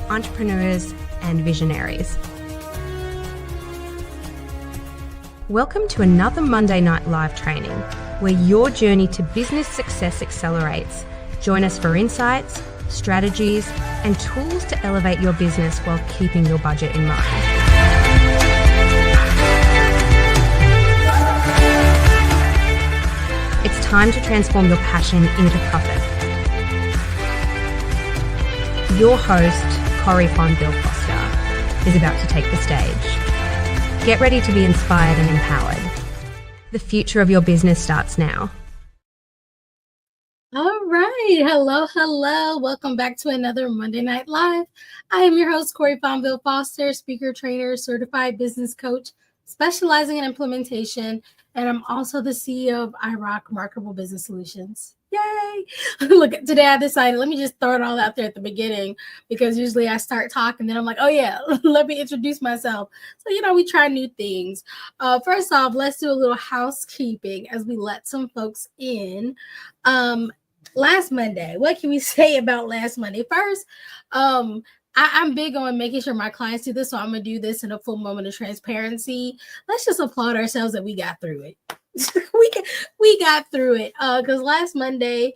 entrepreneurs, and visionaries. Welcome to another Monday Night Live training, where your journey to business success accelerates. Join us for insights, strategies, and tools to elevate your business while keeping your budget in mind. It's time to transform your passion into profit. Your host, Corey von Bill-Foster, is about to take the stage. Get ready to be inspired and empowered. The future of your business starts now. All right. Hello. Welcome back to another Monday Night Live. I am your host, Corey von Bill-Foster, speaker, trainer, certified business coach, specializing in implementation, and I'm also the CEO of iRock Marketable Business Solutions. Yay! Look, today I decided, let me just throw it all out there at the beginning, because usually I start talking, then I'm like, oh yeah, let me introduce myself. So, we try new things. First off, let's do a little housekeeping as we let some folks in. Last Monday, what can we say about last Monday? First, I'm big on making sure my clients do this, so I'm going to do this in a full moment of transparency. Let's just applaud ourselves that we got through it. we got through it because last Monday,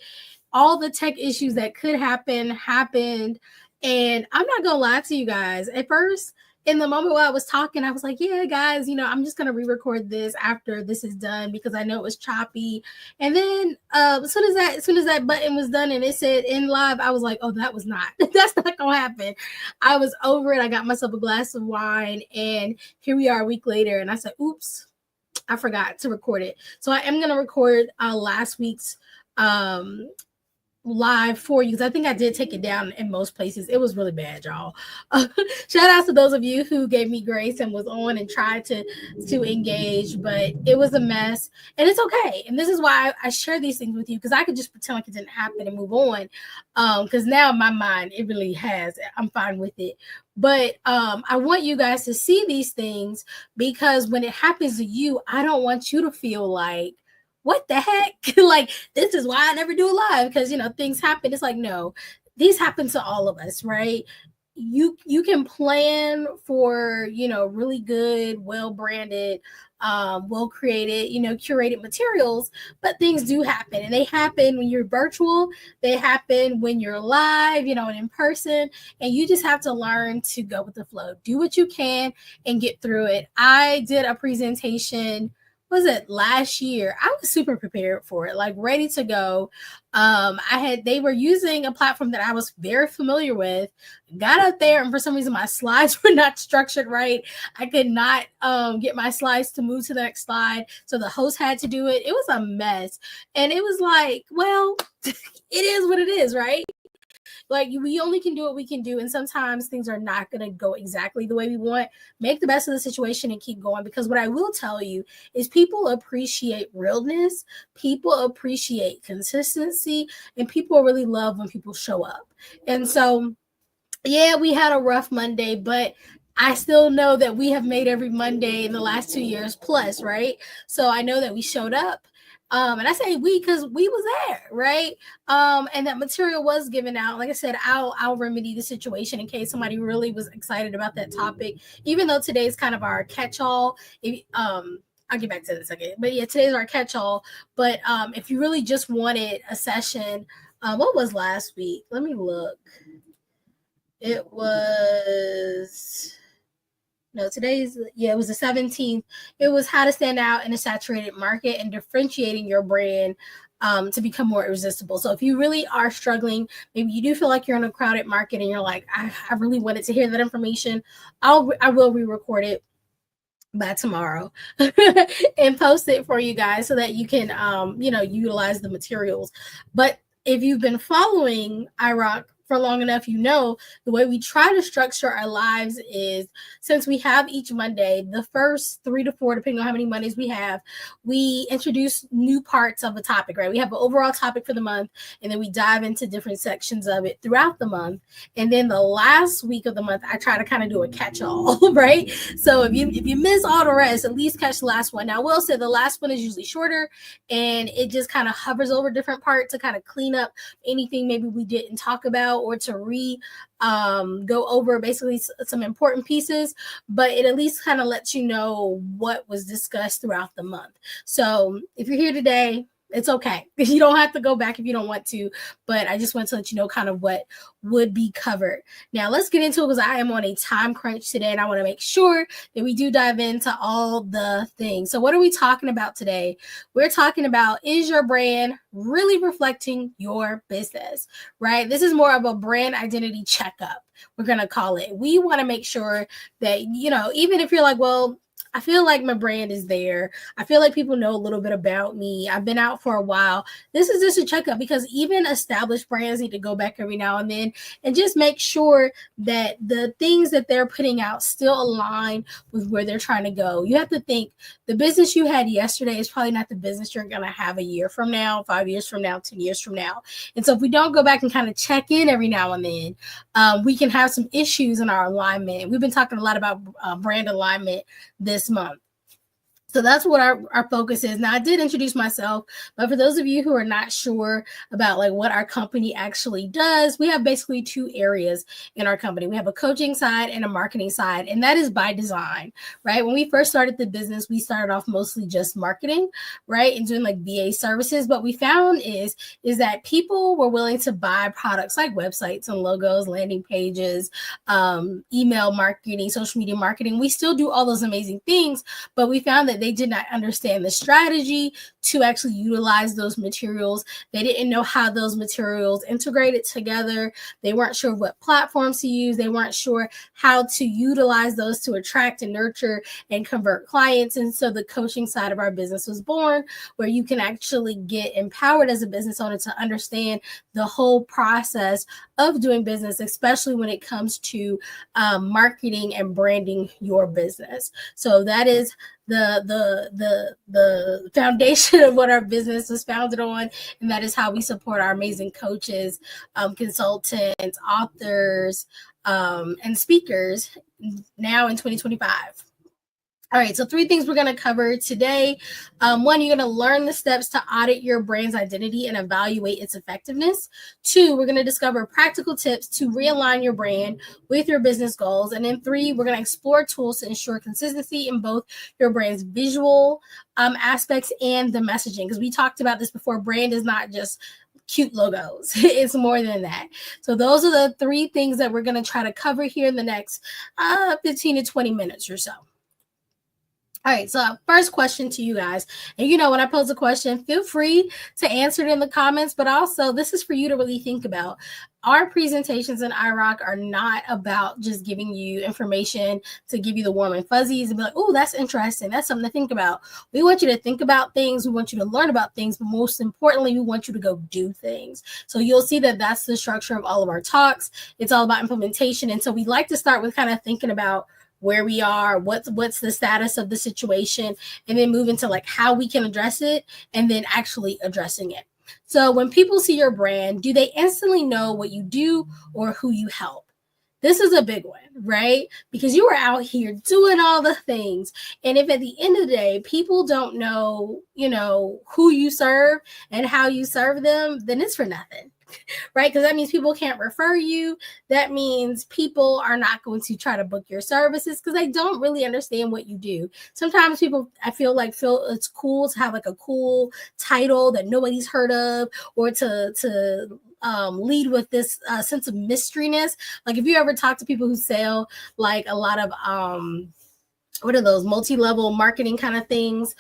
all the tech issues that could happen happened. And I'm not going to lie to you guys. At first, in the moment while I was talking, I was like, yeah, guys, I'm just going to re-record this after this is done because I know it was choppy. And then as soon as that button was done and it said in live, I was like, oh, that's not going to happen. I was over it. I got myself a glass of wine and here we are a week later. And I said, oops, I forgot to record it. So I am going to record last week's live for you, because I think I did take it down in most places. It was really bad, y'all. Shout out to those of you who gave me grace and was on and tried to engage, but it was a mess and it's okay. And this is why I share these things with you, because I could just pretend like it didn't happen and move on. Because now in my mind, it really has. I'm fine with it. But I want you guys to see these things, because when it happens to you, I don't want you to feel like, what the heck? Like, this is why I never do a live, because, things happen. It's like, no, these happen to all of us, right? You can plan for, really good, well-branded, well-created, curated materials, but things do happen. And they happen when you're virtual. They happen when you're live, and in person. And you just have to learn to go with the flow. Do what you can and get through it. I did a presentation, was it last year? I was super prepared for it, like ready to go. They were using a platform that I was very familiar with, got up there, and for some reason my slides were not structured right. I could not get my slides to move to the next slide. So the host had to do it. It was a mess. And it was like, well, it is what it is, right? Like, we only can do what we can do. And sometimes things are not going to go exactly the way we want. Make the best of the situation and keep going. Because what I will tell you is people appreciate realness. People appreciate consistency. And people really love when people show up. And so, yeah, we had a rough Monday, but I still know that we have made every Monday in the last 2 years plus, right? So I know that we showed up. And I say we because we was there, right? And that material was given out. Like I said, I'll remedy the situation in case somebody really was excited about that topic, even though today's kind of our catch-all. I'll get back to that in a second. But yeah, today's our catch-all. But if you really just wanted a session, what was last week? Let me look. It was... No, it was the 17th. It was how to stand out in a saturated market and differentiating your brand to become more irresistible. So if you really are struggling, maybe you do feel like you're in a crowded market and you're like, I really wanted to hear that information, I will re-record it by tomorrow and post it for you guys so that you can, utilize the materials. But if you've been following iRock for long enough, the way we try to structure our lives is, since we have each Monday, the first 3 to 4, depending on how many Mondays we have, we introduce new parts of a topic, right? We have an overall topic for the month, and then we dive into different sections of it throughout the month. And then the last week of the month, I try to kind of do a catch-all, right? So if you miss all the rest, at least catch the last one. Now, I will say the last one is usually shorter, and it just kind of hovers over different parts to kind of clean up anything maybe we didn't talk about or to go over basically some important pieces, but it at least kind of lets you know what was discussed throughout the month. So if you're here today, it's okay. You don't have to go back if you don't want to, but I just want to let you know kind of what would be covered. Now let's get into it because I am on a time crunch today and I want to make sure that we do dive into all the things. So what are we talking about today? We're talking about, is your brand really reflecting your business, right? This is more of a brand identity checkup, we're going to call it. We want to make sure that, even if you're like, well, I feel like my brand is there. I feel like people know a little bit about me. I've been out for a while. This is just a checkup because even established brands need to go back every now and then and just make sure that the things that they're putting out still align with where they're trying to go. You have to think the business you had yesterday is probably not the business you're going to have a year from now, 5 years from now, 10 years from now. And so if we don't go back and kind of check in every now and then, we can have some issues in our alignment. We've been talking a lot about brand alignment this month. So that's what our focus is. Now, I did introduce myself, but for those of you who are not sure about like what our company actually does, we have basically two areas in our company. We have a coaching side and a marketing side, and that is by design, right? When we first started the business, we started off mostly just marketing, right? And doing like VA services. What we found is that people were willing to buy products like websites and logos, landing pages, email marketing, social media marketing. We still do all those amazing things, but we found that they did not understand the strategy to actually utilize those materials. They didn't know how those materials integrated together. They weren't sure what platforms to use. They weren't sure how to utilize those to attract and nurture and convert clients. And so the coaching side of our business was born, where you can actually get empowered as a business owner to understand the whole process of doing business, especially when it comes to marketing and branding your business. So that is the foundation of what our business is founded on, and that is how we support our amazing coaches, consultants, authors, and speakers now in 2025. All right, so 3 things we're going to cover today. 1, you're going to learn the steps to audit your brand's identity and evaluate its effectiveness. 2, we're going to discover practical tips to realign your brand with your business goals. And then 3, we're going to explore tools to ensure consistency in both your brand's visual aspects and the messaging. Because we talked about this before, brand is not just cute logos. It's more than that. So those are the 3 things that we're going to try to cover here in the next 15 to 20 minutes or so. All right, so first question to you guys. And when I pose a question, feel free to answer it in the comments, but also this is for you to really think about. Our presentations in iRock are not about just giving you information to give you the warm and fuzzies and be like, oh, that's interesting. That's something to think about. We want you to think about things. We want you to learn about things, but most importantly, we want you to go do things. So you'll see that that's the structure of all of our talks. It's all about implementation. And so we like to start with kind of thinking about where we are, what's the status of the situation, and then move into like how we can address it and then actually addressing it. So when people see your brand, do they instantly know what you do or who you help? This is a big one, right? Because you are out here doing all the things. And if at the end of the day, people don't know, who you serve and how you serve them, then it's for nothing. Right? Because that means people can't refer you. That means people are not going to try to book your services because they don't really understand what you do. Sometimes people, I feel it's cool to have like a cool title that nobody's heard of, or to lead with this sense of mysteryness. Like if you ever talk to people who sell like a lot of what are those multi-level marketing kind of things?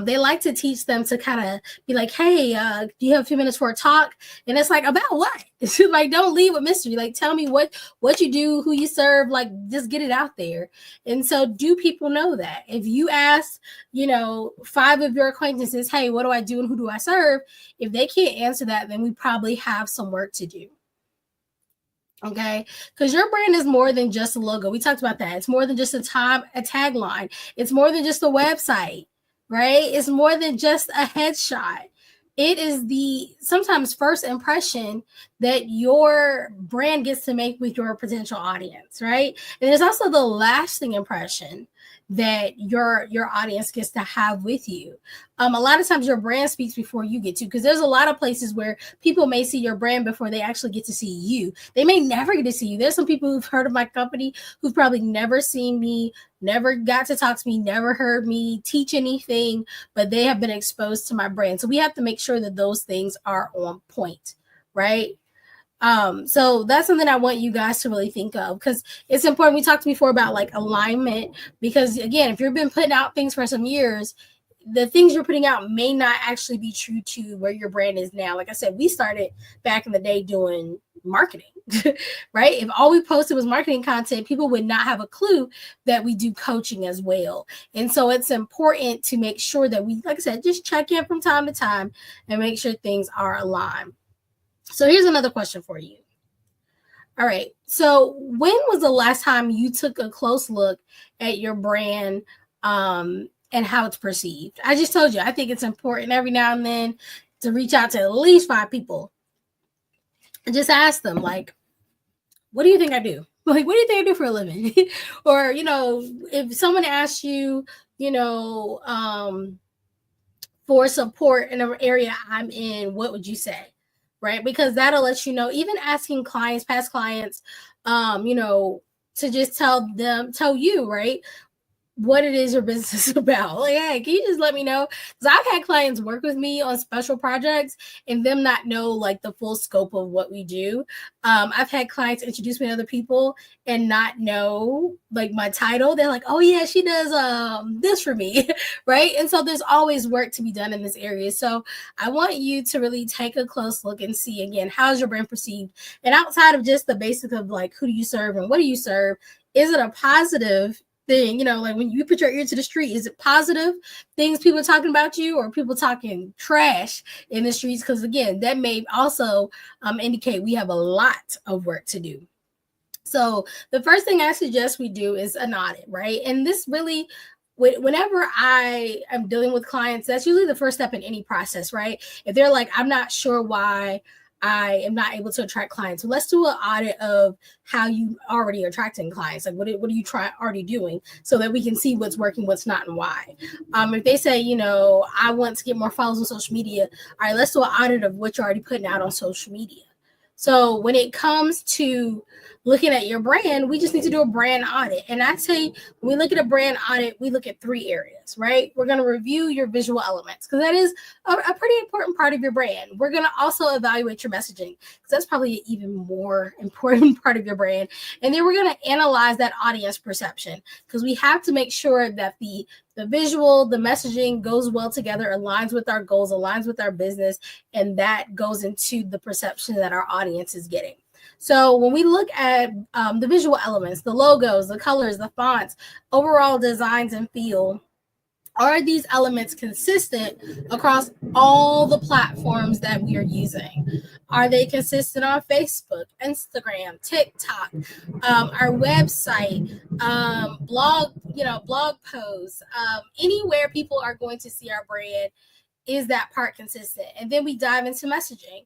They like to teach them to kind of be like, hey, do you have a few minutes for a talk? And it's like, about what? Like, don't leave with mystery. Like, tell me what you do, who you serve, like, just get it out there. And so do people know that? If you ask, 5 of your acquaintances, hey, what do I do and who do I serve? If they can't answer that, then we probably have some work to do. Okay, because your brand is more than just a logo. We talked about that. It's more than just a tagline. It's more than just a website, right? It's more than just a headshot. It is the sometimes first impression that your brand gets to make with your potential audience, right? And it's also the lasting impression that your audience gets to have with you. A lot of times your brand speaks before you get to, because there's a lot of places where people may see your brand before they actually get to see you. They may never get to see you. There's some people who've heard of my company who've probably never seen me, never got to talk to me, never heard me teach anything, but they have been exposed to my brand. So we have to make sure that those things are on point, right? So that's something I want you guys to really think of, because it's important. We talked before about like alignment, because again, if you've been putting out things for some years, the things you're putting out may not actually be true to where your brand is now. Like I said, we started back in the day doing marketing, right? If all we posted was marketing content, people would not have a clue that we do coaching as well. And so it's important to make sure that we, like I said, just check in from time to time and make sure things are aligned. So here's another question for you. All right. So when was the last time you took a close look at your brand and how it's perceived? I just told you, I think it's important every now and then to reach out to at least 5 people and just ask them, like, what do you think I do? Like, what do you think I do for a living? Or, if someone asks you, for support in an area I'm in, what would you say? Right? Because that'll let you know, even asking clients, past clients, to just tell you, right, what it is your business is about. Like, hey, can you just let me know? Because I've had clients work with me on special projects and them not know like the full scope of what we do. I've had clients introduce me to other people and not know like my title. They're like, oh yeah, she does this for me, right? And so there's always work to be done in this area. So I want you to really take a close look and see, again, how's your brand perceived? And outside of just the basic of like, who do you serve and what do you serve? Is it a positive thing? Like when you put your ear to the street, is it positive things people are talking about you, or people talking trash in the streets? Because again, that may also indicate we have a lot of work to do. So the first thing I suggest we do is an audit, right? And this really, whenever I am dealing with clients, that's usually the first step in any process, right? If they're like, I'm not sure why I am not able to attract clients, so let's do an audit of how you already attracting clients. Like, what are you already doing, so that we can see what's working, what's not, and why. If they say, I want to get more followers on social media, all right, let's do an audit of what you're already putting out on social media. So when it comes to looking at your brand, we just need to do a brand audit. And I'd say when we look at a brand audit, we look at 3 areas, right? We're going to review your visual elements, because that is a pretty important part of your brand. We're going to also evaluate your messaging, because that's probably an even more important part of your brand. And then we're going to analyze that audience perception, because we have to make sure that the visual, the messaging goes well together, aligns with our goals, aligns with our business, and that goes into the perception that our audience is getting. So when we look at the visual elements, the logos, the colors, the fonts, overall designs and feel, are these elements consistent across all the platforms that we are using? Are they consistent on Facebook, Instagram, TikTok, our website, blog posts, anywhere people are going to see our brand? Is that part consistent? And then we dive into messaging,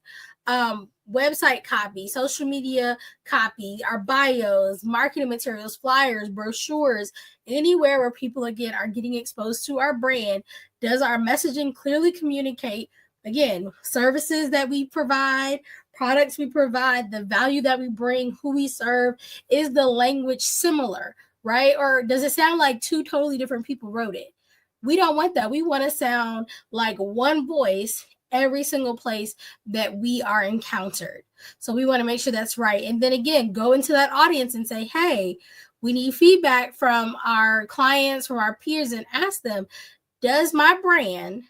website copy, social media copy, our bios, marketing materials, flyers, brochures, anywhere where people, again, are getting exposed to our brand. Does our messaging clearly communicate, again, services that we provide, products we provide, the value that we bring, who we serve? Is the language similar, right? Or does it sound like 2 totally different people wrote it? We don't want that. We want to sound like one voice every single place that we are encountered. So we want to make sure that's right. And then again, go into that audience and say, hey, we need feedback from our clients, from our peers, and ask them, does my brand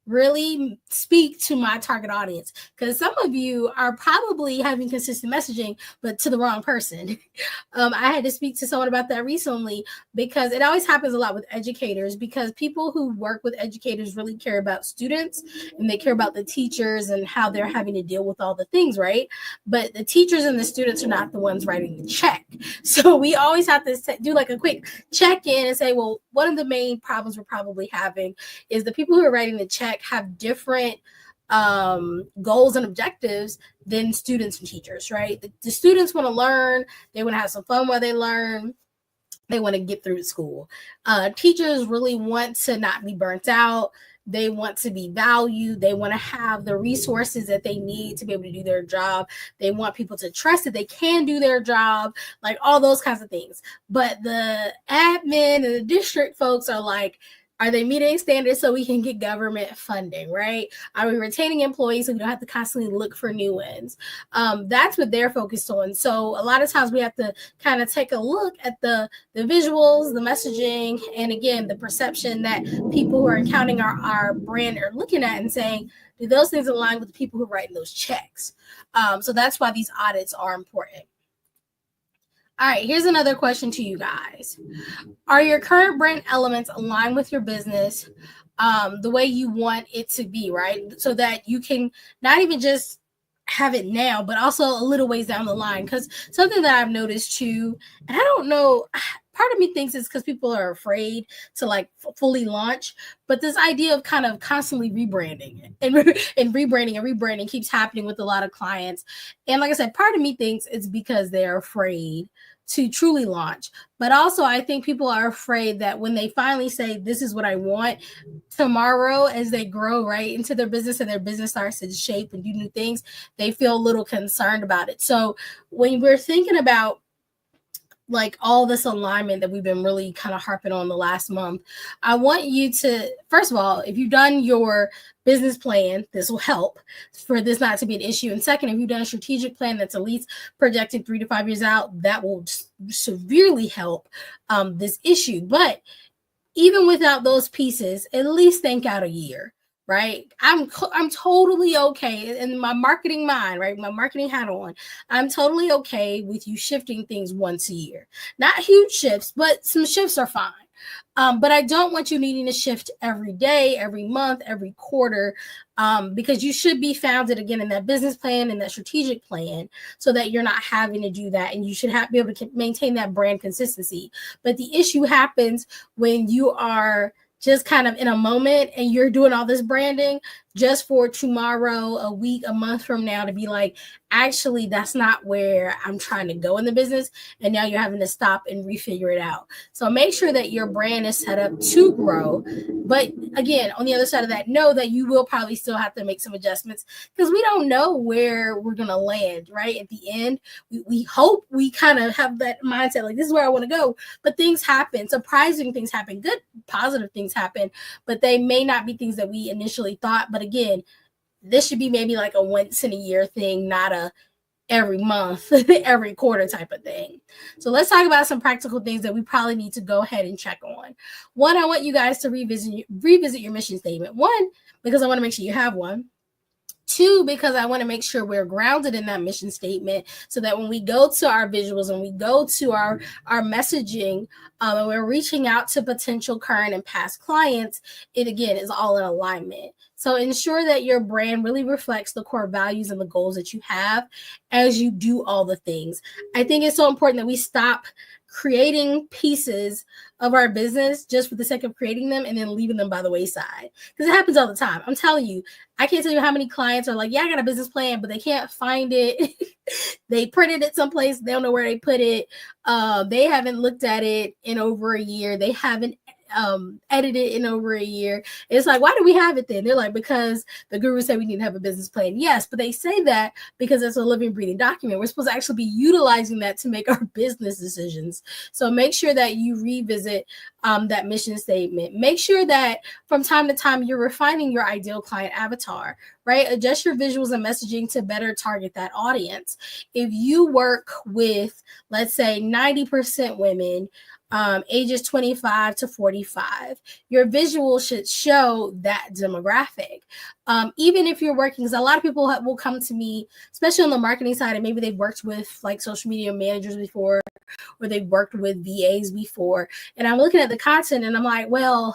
really speak to my target audience? Because some of you are probably having consistent messaging, but to the wrong person. I had to speak to someone about that recently, because it always happens a lot with educators, because people who work with educators really care about students, and they care about the teachers and how they're having to deal with all the things, right? But the teachers and the students are not the ones writing the check. So we always have to do like a quick check-in and say, well, one of the main problems we're probably having is the people who are writing the check have different goals and objectives than students and teachers, right? The students want to learn. They want to have some fun while they learn. they want to get through school. Teachers really want to not be burnt out. They want to be valued. They want to have the resources that they need to be able to do their job. They want people to trust that they can do their job, like all those kinds of things. But the admin and the district folks are like, are they meeting standards so we can get government funding, right? Are we retaining employees so we don't have to constantly look for new ones? That's what they're focused on. So a lot of times we have to kind of take a look at the visuals, the messaging, and again, the perception that people who are encountering our brand are looking at and saying, do those things align with the people who are writing those checks? So that's why these audits are important. All right, here's another question to you guys. Are your current brand elements aligned with your business the way you want it to be, right? So that you can not even just have it now, but also a little ways down the line. Because something that I've noticed too, and I don't know, part of me thinks it's because people are afraid to like fully launch, but this idea of kind of constantly rebranding and rebranding keeps happening with a lot of clients. And like I said, part of me thinks it's because they're afraid to truly launch. But also I think people are afraid that when they finally say, this is what I want, tomorrow as they grow right into their business and their business starts to shape and do new things, they feel a little concerned about it. So when we're thinking about like all this alignment that we've been really kind of harping on the last month, I want you to, first of all, if you've done your business plan, this will help for this not to be an issue. And second, if you've done a strategic plan that's at least projected 3 to 5 years out, that will severely help this issue. But even without those pieces, at least think out a year. Right. I'm totally okay in my marketing mind, right? My marketing hat on. I'm totally okay with you shifting things once a year. Not huge shifts, but some shifts are fine. But I don't want you needing to shift every day, every month, every quarter, because you should be founded again in that business plan and that strategic plan so that you're not having to do that. And you should be able to maintain that brand consistency. But the issue happens when you are just kind of in a moment and you're doing all this branding just for tomorrow, a week, a month from now to be like, actually, that's not where I'm trying to go in the business. And now you're having to stop and refigure it out. So make sure that your brand is set up to grow. But again, on the other side of that, know that you will probably still have to make some adjustments because we don't know where we're going to land, right? At the end, we hope we kind of have that mindset, like this is where I want to go. But things happen, surprising things happen, good, positive things happen, but they may not be things that we initially thought. But again, this should be maybe like a once in a year thing, not a every month, every quarter type of thing. So let's talk about some practical things that we probably need to go ahead and check on. One, I want you guys to revisit your mission statement. One, because I want to make sure you have one. Two, because I want to make sure we're grounded in that mission statement so that when we go to our visuals and we go to our messaging and we're reaching out to potential current and past clients, it again is all in alignment. So ensure that your brand really reflects the core values and the goals that you have as you do all the things. I think it's so important that we stop creating pieces of our business just for the sake of creating them and then leaving them by the wayside. Because it happens all the time. I'm telling you, I can't tell you how many clients are like, yeah, I got a business plan, but they can't find it. They printed it someplace. They don't know where they put it. They haven't looked at it in over a year. They haven't edited in over a year. It's like, why do we have it then? They're like, because the guru said we need to have a business plan. Yes, but they say that because it's a living, breathing document. We're supposed to actually be utilizing that to make our business decisions. So make sure that you revisit that mission statement. Make sure that from time to time you're refining your ideal client avatar, right? Adjust your visuals and messaging to better target that audience. If you work with, let's say, 90% women, ages 25 to 45, your visual should show that demographic. Even if you're working, because a lot of people will come to me, especially on the marketing side, and maybe they've worked with like social media managers before, or they've worked with VAs before. And I'm looking at the content and I'm like, well,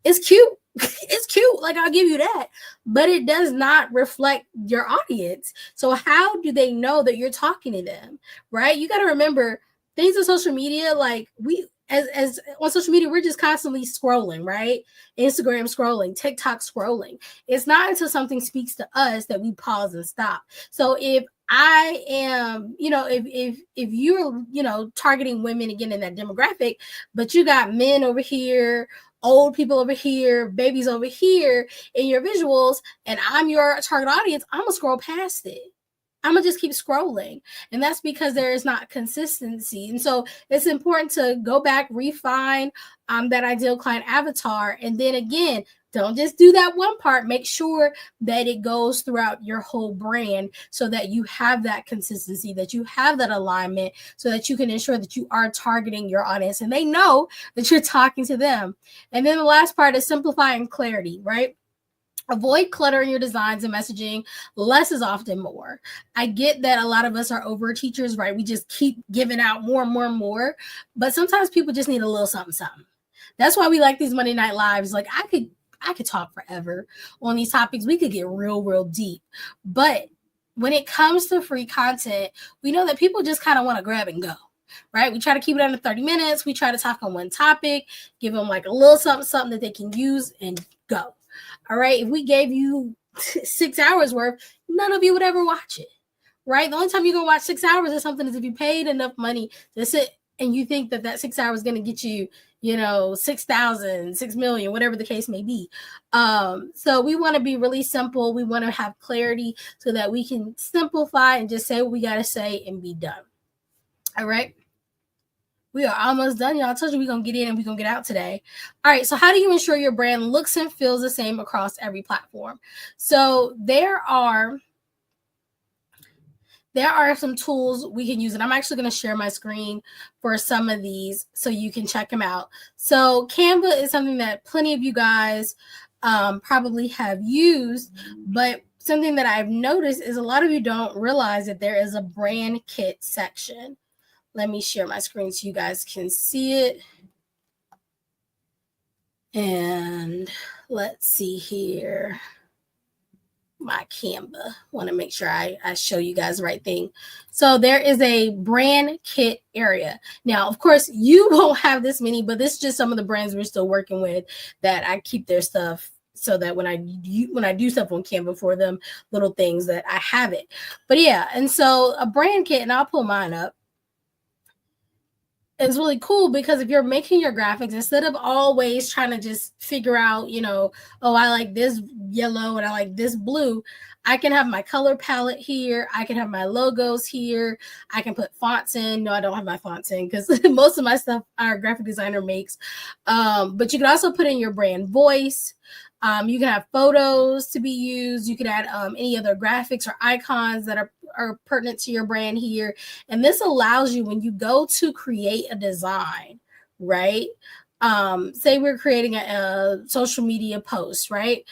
it's cute. It's cute. Like, I'll give you that, but it does not reflect your audience. So how do they know that you're talking to them? Right? You got to remember things on social media, like as on social media, we're just constantly scrolling, right? Instagram scrolling, TikTok scrolling. It's not until something speaks to us that we pause and stop. So if I am, if you're, targeting women again in that demographic, but you got men over here, old people over here, babies over here in your visuals, and I'm your target audience, I'm gonna scroll past it. I'm gonna just keep scrolling. And that's because there is not consistency. And so it's important to go back, refine that ideal client avatar. And then again, don't just do that one part. Make sure that it goes throughout your whole brand so that you have that consistency, that you have that alignment, so that you can ensure that you are targeting your audience and they know that you're talking to them. And then the last part is simplifying clarity, right? Avoid cluttering your designs and messaging. Less is often more. I get that a lot of us are over teachers, right? We just keep giving out more and more and more. But sometimes people just need a little something, something. That's why we like these Monday Night Lives. Like I could talk forever on these topics. We could get real, real deep. But when it comes to free content, we know that people just kind of want to grab and go. Right? We try to keep it under 30 minutes. We try to talk on one topic, give them like a little something that they can use and go. All right. If we gave you 6 hours worth, none of you would ever watch it. Right. The only time you're going to watch 6 hours or something is if you paid enough money to sit and you think that 6 hours is going to get you, 6,000, 6 million, whatever the case may be. So we want to be really simple. We want to have clarity so that we can simplify and just say what we got to say and be done. All right. We are almost done, y'all. I told you we're going to get in and we're going to get out today. All right. So how do you ensure your brand looks and feels the same across every platform? So there are some tools we can use, and I'm actually going to share my screen for some of these so you can check them out. So Canva is something that plenty of you guys probably have used, but something that I've noticed is a lot of you don't realize that there is a brand kit section. Let me share my screen so you guys can see it. And let's see here. My Canva. Want to make sure I show you guys the right thing. So there is a brand kit area. Now, of course, you won't have this many, but this is just some of the brands we're still working with that I keep their stuff so that when I do stuff on Canva for them, little things that I have it. But yeah, and so a brand kit, and I'll pull mine up. It's really cool because if you're making your graphics, instead of always trying to just figure out, I like this yellow and I like this blue, I can have my color palette here. I can have my logos here. I can put fonts in. No, I don't have my fonts in because most of my stuff our graphic designer makes. But you can also put in your brand voice. You can have photos to be used. You can add any other graphics or icons that are pertinent to your brand here. And this allows you, when you go to create a design, right? Say we're creating a social media post, right?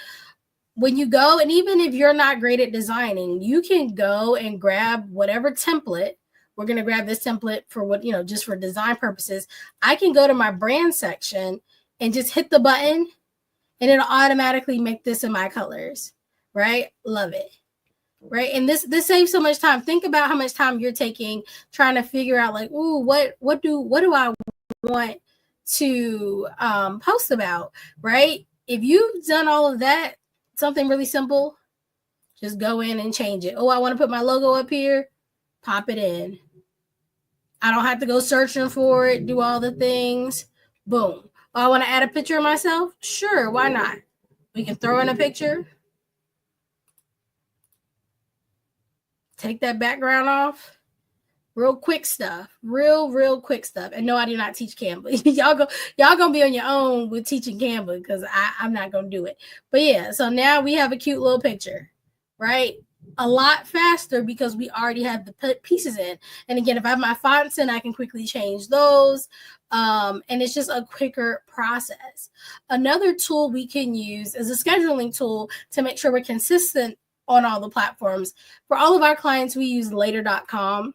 When you go, and even if you're not great at designing, you can go and grab whatever template. We're going to grab this template for just for design purposes. I can go to my brand section and just hit the button and it'll automatically make this in my colors, right? Love it, right? And this saves so much time. Think about how much time you're taking trying to figure out like, ooh, what do I want to post about, right? If you've done all of that, something really simple, just go in and change it. Oh, I want to put my logo up here, pop it in. I don't have to go searching for it, do all the things, boom. Oh, I want to add a picture of myself? Sure, why not? We can throw in a picture. Take that background off. Real quick stuff. Real quick stuff. And no, I do not teach Canva. y'all gonna be on your own with teaching Canva because I'm not gonna do it. But yeah, so now we have a cute little picture, right? A lot faster because we already have the pieces in. And again, if I have my fonts in, I can quickly change those. And it's just a quicker process. Another tool we can use is a scheduling tool to make sure we're consistent on all the platforms. For all of our clients, we use later.com.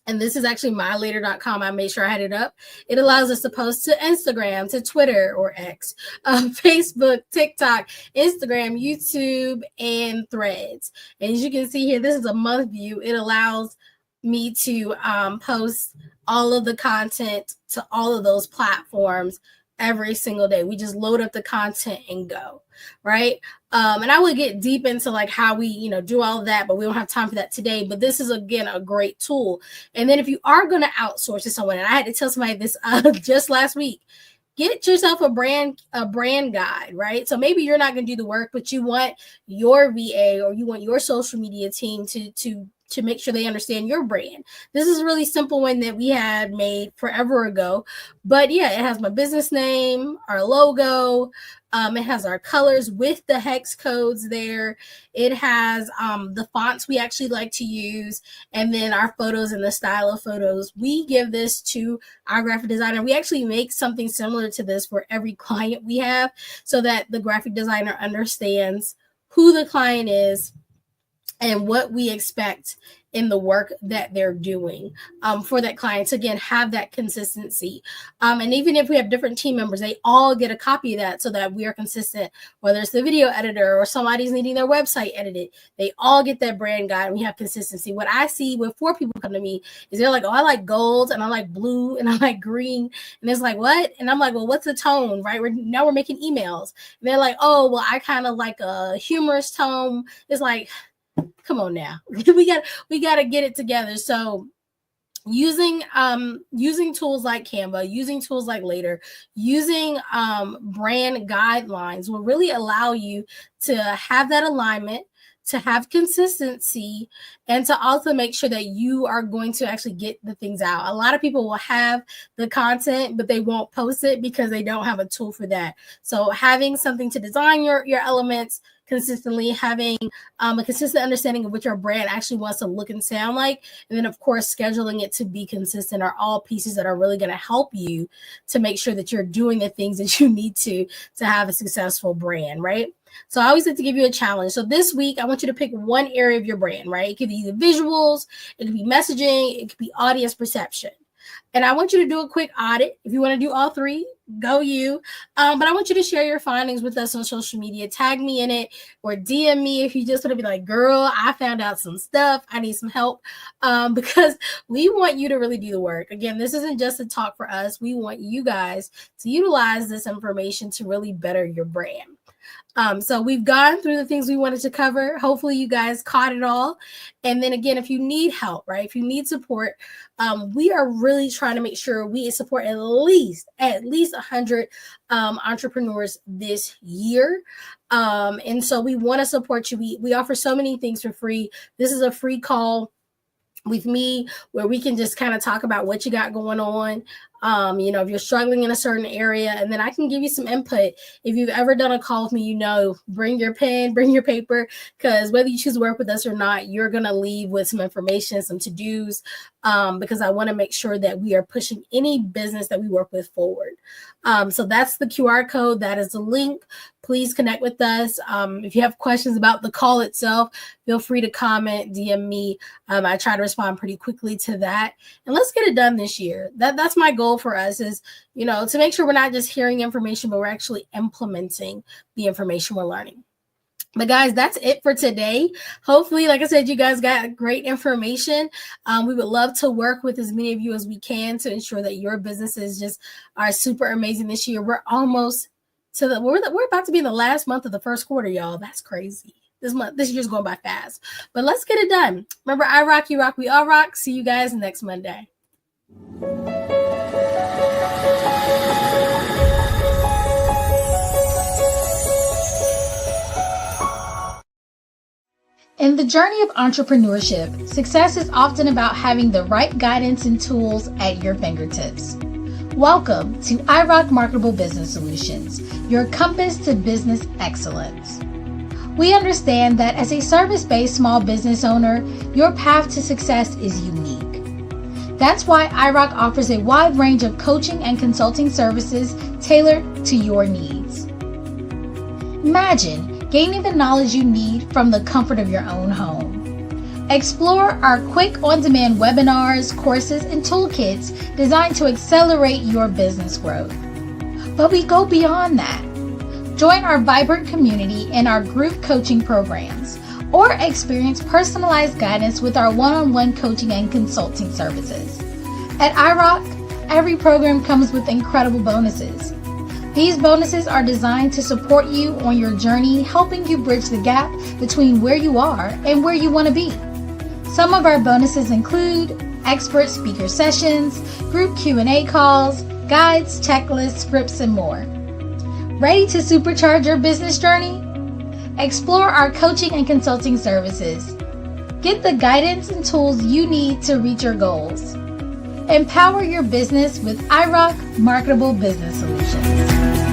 And this is actually my later.com. I made sure I had it up. It allows us to post to Instagram, to Twitter or X, Facebook, TikTok, Instagram, YouTube, and Threads. And as you can see here, this is a month view. It allows me to post all of the content to all of those platforms every single day. We just load up the content and go, right? And I would get deep into like how we, do all of that, but we don't have time for that today. But this is, again, a great tool. And then if you are going to outsource to someone, and I had to tell somebody this just last week, get yourself a brand guide, right? So maybe you're not going to do the work, but you want your VA or you want your social media team to make sure they understand your brand. This is a really simple one that we had made forever ago. But yeah, it has my business name, our logo. It has our colors with the hex codes there. It has the fonts we actually like to use, and then our photos and the style of photos. We give this to our graphic designer. We actually make something similar to this for every client we have so that the graphic designer understands who the client is and what we expect in the work that they're doing for that client to, again, have that consistency. And even if we have different team members, they all get a copy of that so that we are consistent, whether it's the video editor or somebody's needing their website edited, they all get that brand guide and we have consistency. What I see when 4 people come to me is they're like, oh, I like gold and I like blue and I like green. And it's like, what? And I'm like, well, what's the tone, right? Now we're making emails. And they're like, oh, well, I kind of like a humorous tone. It's like, come on now. we got to get it together. So using tools like Canva, using tools like Later, using brand guidelines will really allow you to have that alignment, to have consistency, and to also make sure that you are going to actually get the things out. A lot of people will have the content, but they won't post it because they don't have a tool for that. So having something to design your elements consistently, having a consistent understanding of what your brand actually wants to look and sound like, and then of course scheduling it to be consistent are all pieces that are really going to help you to make sure that you're doing the things that you need to have a successful brand, right? So I always like to give you a challenge. So this week, I want you to pick one area of your brand, right? It could be the visuals, it could be messaging, it could be audience perception. And I want you to do a quick audit. If you want to do all 3, go you. But I want you to share your findings with us on social media. Tag me in it or DM me if you just want to be like, girl, I found out some stuff. I need some help because we want you to really do the work. Again, this isn't just a talk for us. We want you guys to utilize this information to really better your brand. So we've gone through the things we wanted to cover. Hopefully you guys caught it all. And then again, if you need help, right, if you need support, we are really trying to make sure we support at least 100 entrepreneurs this year. And so we want to support you. We offer so many things for free. This is a free call with me where we can just kind of talk about what you got going on. If you're struggling in a certain area, and then I can give you some input. If you've ever done a call with me, bring your pen, bring your paper, because whether you choose to work with us or not, you're going to leave with some information, some to-dos, because I want to make sure that we are pushing any business that we work with forward. So that's the QR code. That is the link. Please connect with us. If you have questions about the call itself, feel free to comment, DM me. I try to respond pretty quickly to that. And let's get it done this year. That's my goal for us is, to make sure we're not just hearing information, but we're actually implementing the information we're learning. But guys, that's it for today. Hopefully, like I said, you guys got great information. We would love to work with as many of you as we can to ensure that your businesses just are super amazing this year. We're almost we're about to be in the last month of the first quarter, y'all. That's crazy. This year's going by fast. But let's get it done. Remember, I rock, you rock, we all rock. See you guys next Monday. In the journey of entrepreneurship, success is often about having the right guidance and tools at your fingertips. Welcome to iRock Marketable Business Solutions, your compass to business excellence. We understand that as a service-based small business owner, your path to success is unique. That's why iRock offers a wide range of coaching and consulting services tailored to your needs. Imagine gaining the knowledge you need from the comfort of your own home. Explore our quick on-demand webinars, courses, and toolkits designed to accelerate your business growth. But we go beyond that. Join our vibrant community in our group coaching programs, or experience personalized guidance with our one-on-one coaching and consulting services. At iRock, every program comes with incredible bonuses. These bonuses are designed to support you on your journey, helping you bridge the gap between where you are and where you want to be. Some of our bonuses include expert speaker sessions, group Q&A calls, guides, checklists, scripts, and more. Ready to supercharge your business journey? Explore our coaching and consulting services. Get the guidance and tools you need to reach your goals. Empower your business with iRock Marketable Business Solutions.